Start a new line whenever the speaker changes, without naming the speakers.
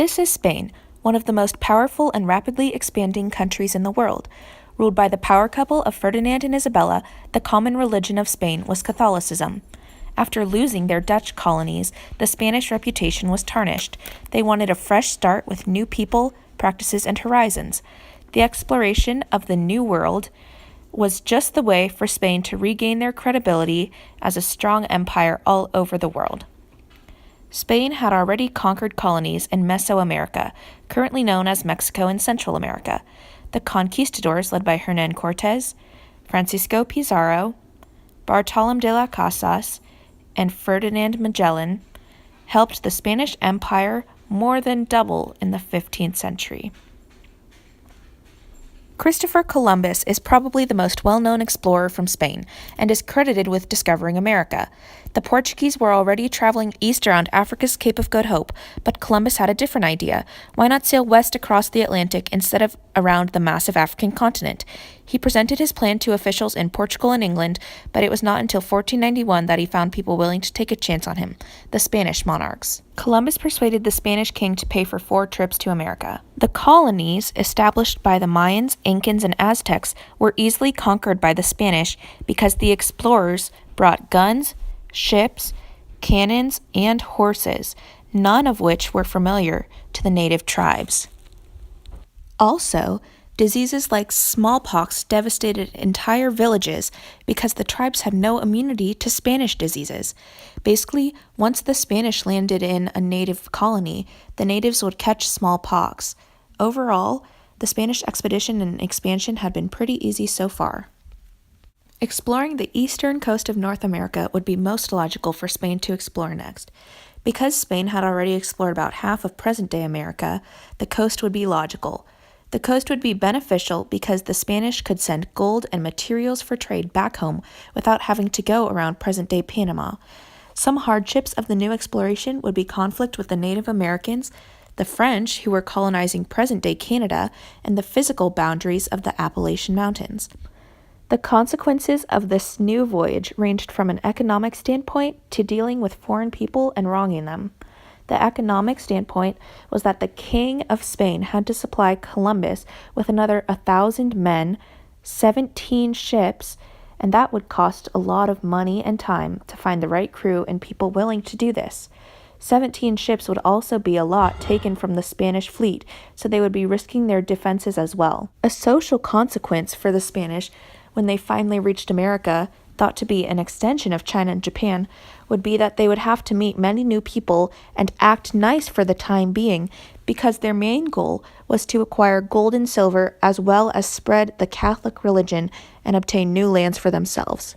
This is Spain, one of the most powerful and rapidly expanding countries in the world. Ruled by the power couple of Ferdinand and Isabella, the common religion of Spain was Catholicism. After losing their Dutch colonies, the Spanish reputation was tarnished. They wanted a fresh start with new people, practices, and horizons. The exploration of the New World was just the way for Spain to regain their credibility as a strong empire all over the world. Spain had already conquered colonies in Mesoamerica, currently known as Mexico and Central America. The conquistadors led by Hernán Cortés, Francisco Pizarro, Bartolomé de las Casas, and Ferdinand Magellan helped the Spanish Empire more than double in the 15th century. Christopher Columbus is probably the most well-known explorer from Spain and is credited with discovering America. The Portuguese were already traveling east around Africa's Cape of Good Hope, but Columbus had a different idea. Why not sail west across the Atlantic instead of around the massive African continent? He presented his plan to officials in Portugal and England, but it was not until 1491 that he found people willing to take a chance on him, the Spanish monarchs. Columbus persuaded the Spanish king to pay for 4 trips to America. The colonies, established by the Mayans, Incans, and Aztecs, were easily conquered by the Spanish because the explorers brought guns, ships, cannons, and horses, none of which were familiar to the native tribes. Also, diseases like smallpox devastated entire villages because the tribes had no immunity to Spanish diseases. Basically, once the Spanish landed in a native colony, the natives would catch smallpox. Overall, the Spanish expedition and expansion had been pretty easy so far. Exploring the eastern coast of North America would be most logical for Spain to explore next. Because Spain had already explored about half of present-day America, the coast would be logical. The coast would be beneficial because the Spanish could send gold and materials for trade back home without having to go around present-day Panama. Some hardships of the new exploration would be conflict with the Native Americans, the French, who were colonizing present-day Canada, and the physical boundaries of the Appalachian Mountains. The consequences of this new voyage ranged from an economic standpoint to dealing with foreign people and wronging them. The economic standpoint was that the King of Spain had to supply Columbus with another 1,000 men, 17 ships, and that would cost a lot of money and time to find the right crew and people willing to do this. 17 ships would also be a lot taken from the Spanish fleet, so they would be risking their defenses as well. A social consequence for the Spanish when they finally reached America, thought to be an extension of China and Japan, would be that they would have to meet many new people and act nice for the time being, because their main goal was to acquire gold and silver as well as spread the Catholic religion and obtain new lands for themselves.